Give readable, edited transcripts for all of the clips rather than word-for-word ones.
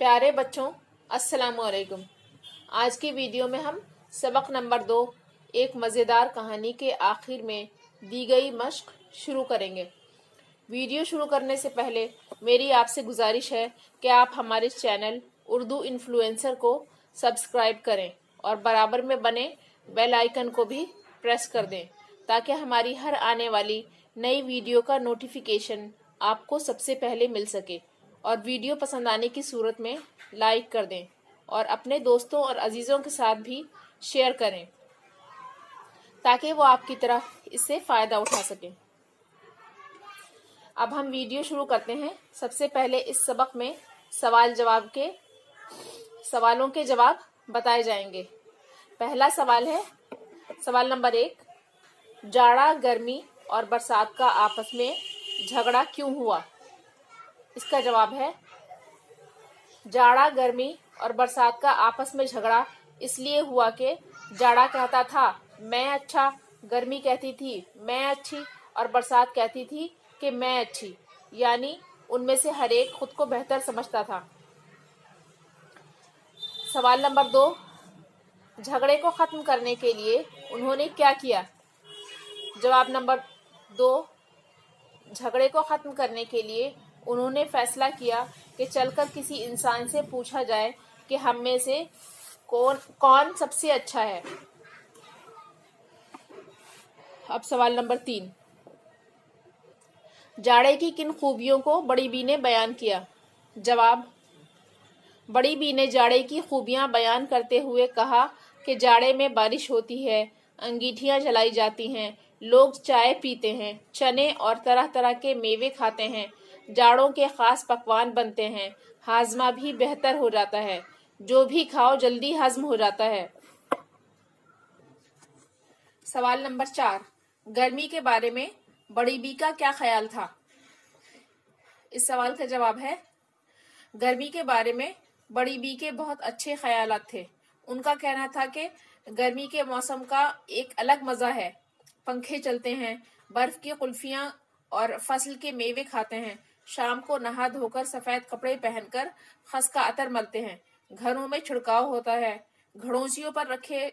प्यारे बच्चों, अस्सलाम वालेकुम। आज की वीडियो में हम सबक नंबर 2 एक मज़ेदार कहानी के आखिर में दी गई मश्क शुरू करेंगे। वीडियो शुरू करने से पहले मेरी आपसे गुजारिश है कि आप हमारे चैनल उर्दू इन्फ्लुएंसर को सब्सक्राइब करें और बराबर में बने बेल आइकन को भी प्रेस कर दें ताकि हमारी हर आने वाली नई वीडियो का नोटिफिकेशन आपको सबसे पहले मिल सके। और वीडियो पसंद आने की सूरत में लाइक कर दें और अपने दोस्तों और अजीज़ों के साथ भी शेयर करें ताकि वो आपकी तरह इससे फ़ायदा उठा सकें। अब हम वीडियो शुरू करते हैं। सबसे पहले इस सबक में सवालों के जवाब बताए जाएंगे। पहला सवाल है, सवाल नंबर 1, जाड़ा, गर्मी और बरसात का आपस में झगड़ा क्यों हुआ? इसका जवाब है, जाड़ा, गर्मी और बरसात का आपस में झगड़ा इसलिए हुआ कि जाड़ा कहता था मैं अच्छा, गर्मी कहती थी मैं अच्छी और बरसात कहती थी कि मैं अच्छी, यानी उनमें से हर एक खुद को बेहतर समझता था। सवाल नंबर 2, झगड़े को ख़त्म करने के लिए उन्होंने क्या किया? जवाब नंबर 2, झगड़े को ख़त्म करने के लिए उन्होंने फैसला किया कि चलकर किसी इंसान से पूछा जाए कि हम में से कौन सबसे अच्छा है। अब सवाल नंबर 3, जाड़े की किन खूबियों को बड़ी बी ने बयान किया? जवाब, बड़ी बी ने जाड़े की खूबियां बयान करते हुए कहा कि जाड़े में बारिश होती है, अंगीठियां जलाई जाती हैं, लोग चाय पीते हैं, चने और तरह तरह के मेवे खाते हैं, जाड़ों के खास पकवान बनते हैं, हाजमा भी बेहतर हो जाता है, जो भी खाओ जल्दी हजम हो जाता है। सवाल नंबर 4, गर्मी के बारे में बड़ी बी का क्या ख्याल था? इस सवाल का जवाब है, गर्मी के बारे में बड़ी बी के बहुत अच्छे ख्यालात थे। उनका कहना था कि गर्मी के मौसम का एक अलग मज़ा है, पंखे चलते हैं, बर्फ की कुल्फियाँ और फसल के मेवे खाते हैं, शाम को नहा धोकर सफ़ेद कपड़े पहनकर खस का अतर मलते हैं, घरों में छिड़काव होता है, घड़ोसियों पर रखे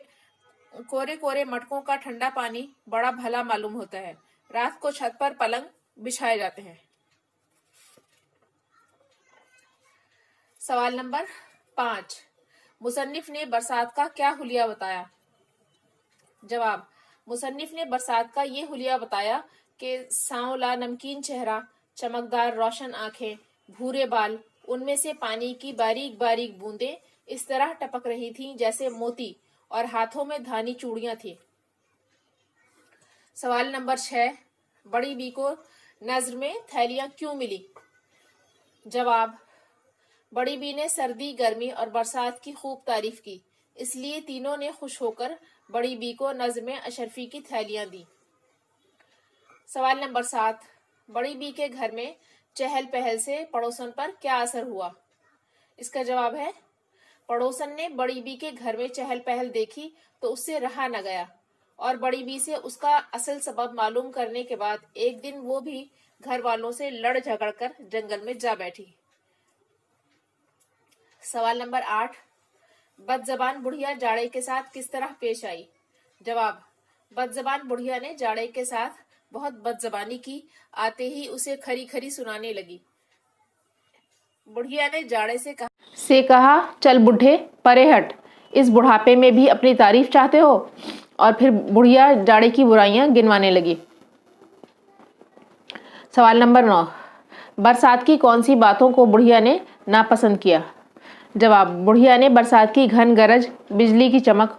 कोरे कोरे मटकों का ठंडा पानी बड़ा भला मालूम होता है, रात को छत पर पलंग बिछाए जाते हैं। सवाल नंबर 5, मुसन्निफ ने बरसात का क्या हुलिया बताया? जवाब, मुसन्निफ ने बरसात का ये हुलिया बताया कि सांवला नमकीन चेहरा, चमकदार रोशन आंखें, भूरे बाल, उनमें से पानी की बारीक बारीक बूंदें इस तरह टपक रही थीं जैसे मोती, और हाथों में धानी चूड़ियां थी। सवाल नंबर 6, बड़ी बी को नज़र में थैलियां क्यों मिली? जवाब, बड़ी बी ने सर्दी, गर्मी और बरसात की खूब तारीफ की, इसलिए तीनों ने खुश होकर बड़ी बी को नज़र में अशरफी की थैलियां दी। सवाल नंबर 7, बड़ी बी के घर में चहल पहल से पड़ोसन पर क्या असर हुआ? इसका जवाब है, पड़ोसन ने बड़ी बी के घर में चहल पहल देखी तो उससे रहा न गया और बड़ी बी से उसका असल सबब मालूम करने के बाद एक दिन वो भी घर वालों से लड़ झगड़ कर जंगल में जा बैठी। सवाल नंबर 8, बदजबान बुढ़िया जाड़े के साथ किस तरह पेश आई? जवाब, बदजबान बुढ़िया ने जाड़े के साथ बहुत बदजबानी की, आते ही उसे खरी खरी सुनाने लगी। बुढ़िया ने जाड़े से कहा, चल बुढ़े परे हट, इस बुढ़ापे में भी अपनी तारीफ चाहते हो? और फिर बुढ़िया जाड़े की बुराइयां गिनवाने लगी। सवाल नंबर 9, बरसात की कौन सी बातों को बुढ़िया ने नापसंद किया? जवाब, बुढ़िया ने बरसात की घन गरज, बिजली की चमक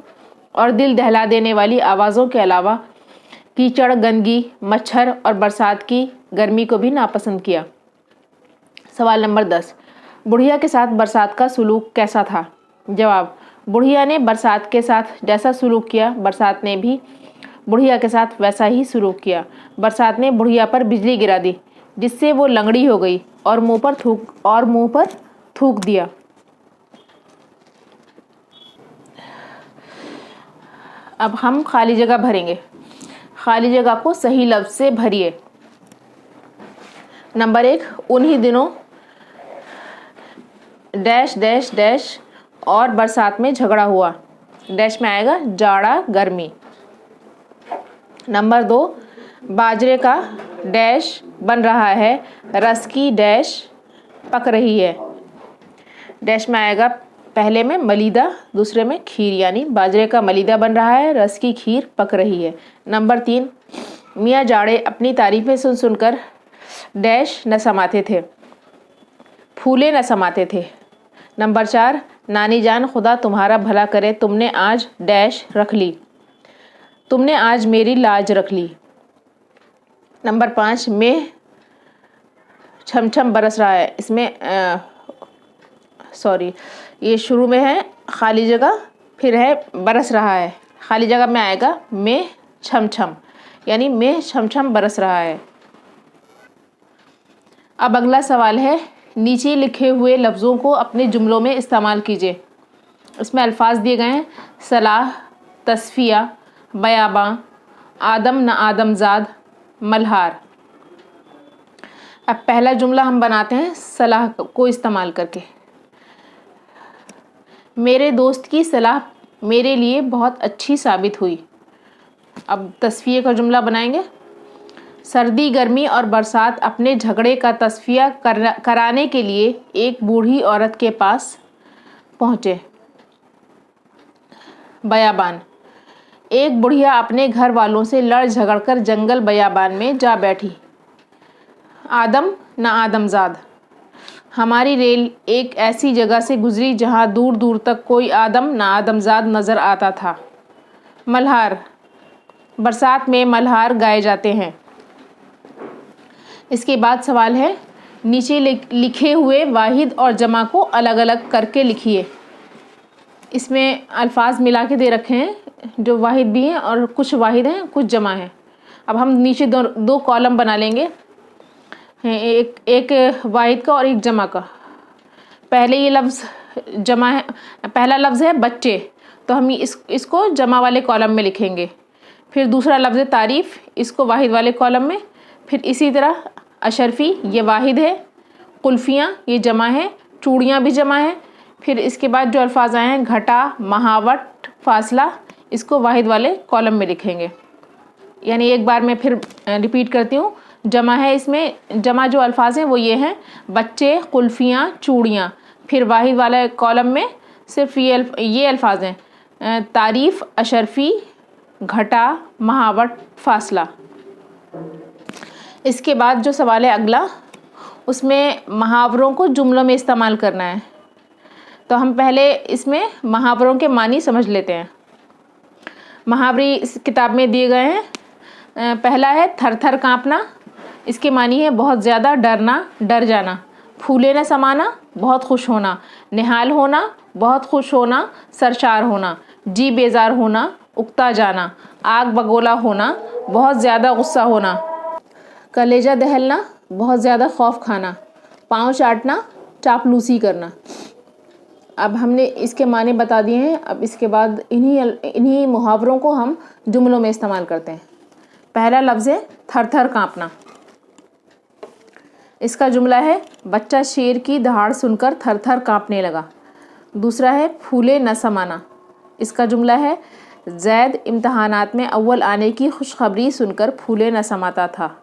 और दिल दहला देने वाली आवाज़ों के अलावा कीचड़, गंदगी, मच्छर और बरसात की गर्मी को भी नापसंद किया। सवाल नंबर 10, बुढ़िया के साथ बरसात का सुलूक कैसा था? जवाब, बुढ़िया ने बरसात के साथ जैसा सुलूक किया, बरसात ने भी बुढ़िया के साथ वैसा ही सुलूक किया। बरसात ने बुढ़िया पर बिजली गिरा दी, जिससे वो लंगड़ी हो गई और मुंह पर थूक दिया। अब हम खाली जगह भरेंगे। खाली जगह को सही लफ्ज़ से भरिए। नंबर 1, उन्हीं दिनों डैश डैश डैश और बरसात में झगड़ा हुआ। डैश में आएगा जाड़ा गर्मी। नंबर 2, बाजरे का डैश बन रहा है, रस की डैश पक रही है। डैश में आएगा पहले में मलीदा, दूसरे में खीर, यानी बाजरे का मलीदा बन रहा है, रस की खीर पक रही है। नंबर 3, मियाँ जाड़े अपनी तारीफें सुन सुनकर डैश न समाते थे, फूले न समाते थे। नंबर 4, नानी जान खुदा तुम्हारा भला करे, तुमने आज डैश रख ली, तुमने आज मेरी लाज रख ली। नंबर 5, मैं छम छम बरस रहा है। इसमें ये शुरू में है खाली जगह, फिर है बरस रहा है, खाली जगह में आएगा मैं छम छम, यानी मैं छम छम बरस रहा है। अब अगला सवाल है, नीचे लिखे हुए लफ्ज़ों को अपने जुमलों में इस्तेमाल कीजिए। इसमें अल्फाज दिए गए हैं सलाह, तस्फिया, बयाबां, आदम न आदमजाद, मल्हार। अब पहला जुमला हम बनाते हैं सलाह को इस्तेमाल करके। मेरे दोस्त की सलाह मेरे लिए बहुत अच्छी साबित हुई। अब तस्फिये का जुमला बनाएंगे। सर्दी, गर्मी और बरसात अपने झगड़े का तस्फिया कराने के लिए एक बूढ़ी औरत के पास पहुँचे। बयाबान, एक बुढ़िया अपने घर वालों से लड़ झगड़कर जंगल बयाबान में जा बैठी। आदम न आदमजाद, हमारी रेल एक ऐसी जगह से गुजरी जहां दूर दूर तक कोई आदम न आदमजाद नज़र आता था। मल्हार, बरसात में मल्हार गाए जाते हैं। इसके बाद सवाल है, नीचे लिखे हुए वाहिद और जमा को अलग अलग करके लिखिए। इसमें अल्फाज मिला के दे रखे हैं, जो वाहिद भी हैं और कुछ वाहिद हैं, कुछ जमा हैं। अब हम नीचे दो कॉलम बना लेंगे, एक वाहिद का और एक जमा का। पहले ये लफ्ज़ जमा है, पहला लफ्ज़ है बच्चे, तो हम इसको जमा वाले कॉलम में लिखेंगे। फिर दूसरा लफ्ज़ है तारीफ़, इसको वाहिद वाले कॉलम में। फिर इसी तरह अशरफ़ी, ये वाहिद है। कुल्फ़ियाँ, ये जमा है। चूड़ियाँ भी जमा है। फिर इसके बाद जो अल्फाज आए हैं घटा, महावट, फासला, इसको वाहिद वाले कॉलम में लिखेंगे। यानी एक बार मैं फिर रिपीट करती हूँ। जमा है, इसमें जमा जो अल्फाज हैं वो ये हैं बच्चे, कुल्फ़ियाँ, चूड़ियाँ। फिर वाहिद वाले कॉलम में सिर्फ ये अल्फाज हैं तारीफ़, अशरफ़ी, घटा, महावट, फासला। इसके बाद जो सवाल है अगला, उसमें मुहावरों को जुमलों में इस्तेमाल करना है। तो हम पहले इसमें मुहावरों के मानी समझ लेते हैं। मुहावरे इस किताब में दिए गए हैं। पहला है थर थर काँपना, इसके मानी है बहुत ज़्यादा डरना, डर जाना। फूले न समाना, बहुत खुश होना। निहाल होना, बहुत खुश होना, सरशार होना। जी बेजार होना, उकता जाना। आग बगोला होना, बहुत ज़्यादा गुस्सा होना। कलेजा दहलना, बहुत ज़्यादा खौफ खाना। पाँव चाटना, चापलूसी करना। अब हमने इसके माने बता दिए हैं। अब इसके बाद इन्हीं मुहावरों को हम जुमलों में इस्तेमाल करते हैं। पहला लफ्ज़ है थर थर काँपना। इसका जुमला है बच्चा शेर की दहाड़ सुनकर थर थर काँपने लगा। दूसरा है फूले न समाना। इसका जुमला है ज़ैद इम्तहानात में अव्वल आने की खुशखबरी सुनकर फूले न समाता था।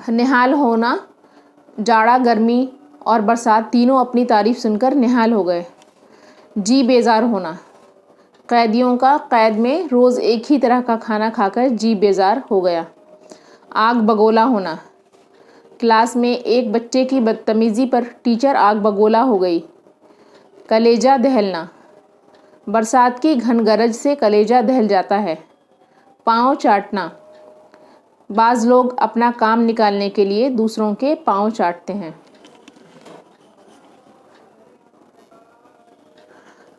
निहाल होना, जाड़ा, गर्मी और बरसात तीनों अपनी तारीफ़ सुनकर निहाल हो गए। जी बेजार होना, कैदियों का कैद में रोज़ एक ही तरह का खाना खाकर जी बेजार हो गया। आग बगोला होना, क्लास में एक बच्चे की बदतमीज़ी पर टीचर आग बगोला हो गई। कलेजा दहलना, बरसात की घनगरज से कलेजा दहल जाता है। पाँव चाटना, बाज़ लोग अपना काम निकालने के लिए दूसरों के पाँव चाटते हैं।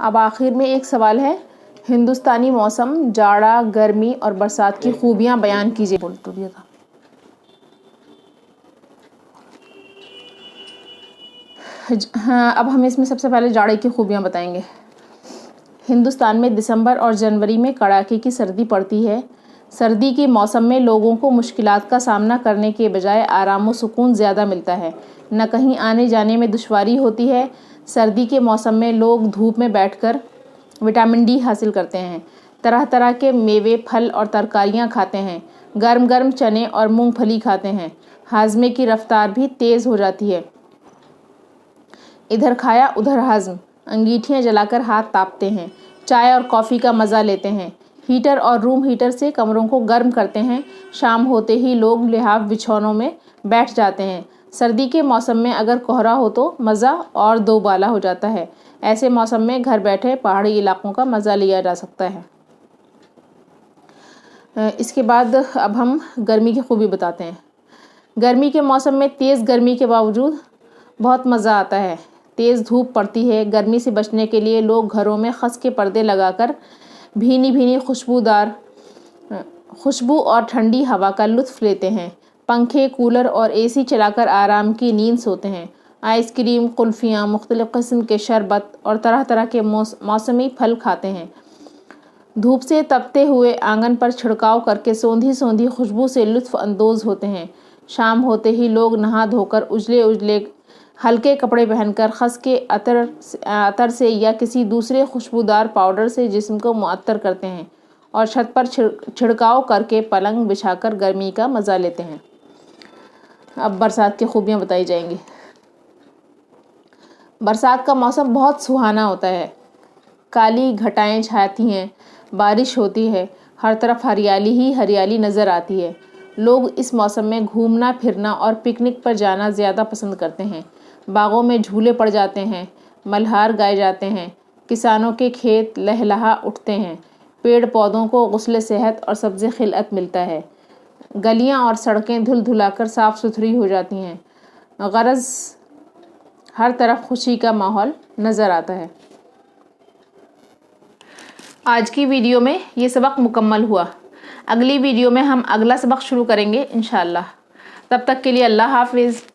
अब आखिर में एक सवाल है, हिंदुस्तानी मौसम, जाड़ा, गर्मी और बरसात की खूबियाँ बयान कीजिए। बोल तो दिया था। हाँ, अब हम इसमें सबसे पहले जाड़े की खूबियाँ बताएंगे। हिंदुस्तान में दिसंबर और जनवरी में कड़ाके की सर्दी पड़ती है। سردی کے موسم میں لوگوں کو مشکلات کا سامنا کرنے کے بجائے آرام و سکون زیادہ ملتا ہے، نہ کہیں آنے جانے میں دشواری ہوتی ہے۔ سردی کے موسم میں لوگ دھوپ میں بیٹھ کر وٹامن ڈی حاصل کرتے ہیں، طرح طرح کے میوے، پھل اور ترکاریاں کھاتے ہیں، گرم گرم چنے اور مونگ پھلی کھاتے ہیں، ہاضمے کی رفتار بھی تیز ہو جاتی ہے۔ ادھر کھایا ادھر ہضم، انگیٹھیاں جلا کر ہاتھ تاپتے ہیں، چائے اور کافی کا مزہ لیتے ہیں، ہیٹر اور روم ہیٹر سے کمروں کو گرم کرتے ہیں۔ شام ہوتے ہی لوگ لحاف بچھونوں میں بیٹھ جاتے ہیں۔ سردی کے موسم میں اگر کوہرا ہو تو مزہ اور دو بالا ہو جاتا ہے۔ ایسے موسم میں گھر بیٹھے پہاڑی علاقوں کا مزہ لیا جا سکتا ہے۔ اس کے بعد اب ہم گرمی کی خوبی بتاتے ہیں۔ گرمی کے موسم میں تیز گرمی کے باوجود بہت مزہ آتا ہے۔ تیز دھوپ پڑتی ہے، گرمی سے بچنے کے لیے لوگ گھروں میں خس کے پردے لگا کر بھینی بھینی خوشبو اور ٹھنڈی ہوا کا لطف لیتے ہیں۔ پنکھے، کولر اور اے سی چلا کر آرام کی نیند سوتے ہیں۔ آئس کریم، کلفیاں، مختلف قسم کے شربت اور طرح طرح کے موسمی پھل کھاتے ہیں۔ دھوپ سے تپتے ہوئے آنگن پر چھڑکاؤ کر کے سوندھی سوندھی خوشبو سے لطف اندوز ہوتے ہیں۔ شام ہوتے ہی لوگ نہا دھو کر اجلے اجلے ہلکے کپڑے پہن کر خس کے عطر سے یا کسی دوسرے خوشبودار پاؤڈر سے جسم کو معطر کرتے ہیں اور چھت پر چھڑکاؤ کر کے پلنگ بچھا کر گرمی کا مزہ لیتے ہیں۔ اب برسات کی خوبیاں بتائی جائیں گی۔ برسات کا موسم بہت سہانا ہوتا ہے۔ کالی گھٹائیں چھاتی ہیں، بارش ہوتی ہے، ہر طرف ہریالی ہی ہریالی نظر آتی ہے۔ لوگ اس موسم میں گھومنا پھرنا اور پکنک پر جانا زیادہ پسند کرتے ہیں۔ باغوں میں جھولے پڑ جاتے ہیں، ملہار گائے جاتے ہیں، کسانوں کے کھیت لہلہا اٹھتے ہیں، پیڑ پودوں کو غسل صحت اور سبز خلعت ملتا ہے، گلیاں اور سڑکیں دھل دھلا کر صاف ستھری ہو جاتی ہیں، غرض ہر طرف خوشی کا ماحول نظر آتا ہے۔ آج کی ویڈیو میں یہ سبق مکمل ہوا۔ اگلی ویڈیو میں ہم اگلا سبق شروع کریں گے انشاءاللہ۔ تب تک کے لیے اللہ حافظ۔